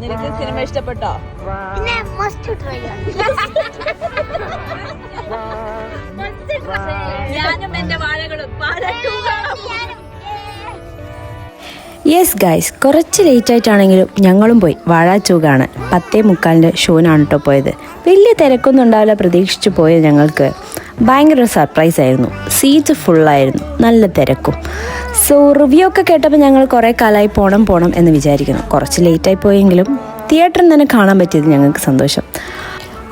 നിനക്ക് സിനിമ ഇഷ്ടപ്പെട്ടോ? പിന്നെ മസ്റ്റ് ട്രൈ ആണ്. ഞാനും എന്റെ വാഴകളും യെസ് ഗൈസ്, കുറച്ച് ലേറ്റ് ആയിട്ടാണെങ്കിലും ഞങ്ങളും പോയി വാഴ 2 കാണാൻ. 10:45 ഷോനാണ് കേട്ടോ പോയത്. വലിയ തിരക്കൊന്നും ഉണ്ടാവില്ല പ്രതീക്ഷിച്ച് പോയത്. ഞങ്ങൾക്ക് ഭയങ്കര സർപ്രൈസ് ആയിരുന്നു. സീറ്റ് ഫുള്ളായിരുന്നു, നല്ല തിരക്കും. സോ റിവ്യൂ ഒക്കെ കേട്ടപ്പോൾ ഞങ്ങൾ കുറേ കാലമായി പോകണം എന്ന് വിചാരിക്കുന്നു. കുറച്ച് ലേറ്റായി പോയെങ്കിലും തിയേറ്ററിൽ തന്നെ കാണാൻ പറ്റിയത് ഞങ്ങൾക്ക് സന്തോഷം.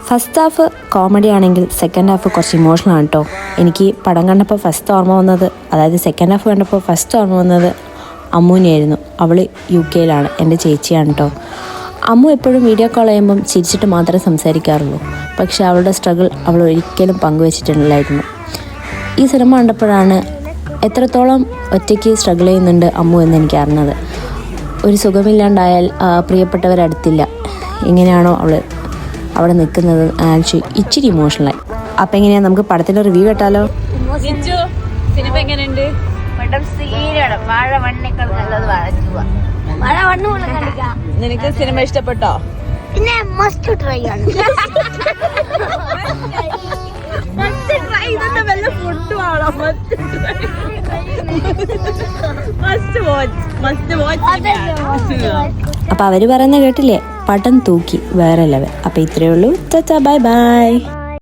ഫസ്റ്റ് ഹാഫ് കോമഡി ആണെങ്കിൽ സെക്കൻഡ് ഹാഫ് കുറച്ച് ഇമോഷണൽ ആണ് കേട്ടോ. എനിക്ക് പടം കണ്ടപ്പോൾ ഫസ്റ്റ് ഓർമ്മ വന്നത്, അതായത് സെക്കൻഡ് ഹാഫ് കണ്ടപ്പോൾ ഫസ്റ്റ് ഓർമ്മ വന്നത് അമ്മൂനെയായിരുന്നു. അവൾ UK എൻ്റെ ചേച്ചിയാണ് കേട്ടോ. അമ്മു എപ്പോഴും വീഡിയോ കോൾ ചെയ്യുമ്പം ചിരിച്ചിട്ട് മാത്രമേ സംസാരിക്കാറുള്ളൂ. പക്ഷെ അവളുടെ സ്ട്രഗിൾ അവൾ ഒരിക്കലും പങ്കുവച്ചിട്ടില്ലായിരുന്നു. ഈ സിനിമ കണ്ടപ്പോഴാണ് എത്രത്തോളം ഒറ്റയ്ക്ക് സ്ട്രഗിൾ ചെയ്യുന്നുണ്ട് അമ്മു എന്ന് എനിക്ക് അറിഞ്ഞത്. ഒരു സുഖമില്ലാണ്ടായാൽ പ്രിയപ്പെട്ടവരടുത്തില്ല, എങ്ങനെയാണോ അവൾ അവിടെ നിൽക്കുന്നത് ഇച്ചിരി ഇമോഷണലായി. അപ്പം എങ്ങനെയാണ് നമുക്ക് പടത്തിൻ്റെ റിവ്യൂ കേട്ടാലോ? സിനിമ എങ്ങനെയുണ്ട്? പടം സീനാണ്. വാഴ 1 നല്ലത് വാഴ 2. വാഴ 1 പോലെ കളിക്കാം. നിനക്ക് സിനിമ ഇഷ്ടപ്പെട്ടോ? പിന്നെ മസ്റ്റ് ട്രൈ ആണ്. അപ്പം അവർ പറയുന്ന കേട്ടില്ലേ, പടം തൂക്കി വേറെ ലെവൽ. അപ്പം ഇത്രയേ ഉള്ളൂ. Bye bye.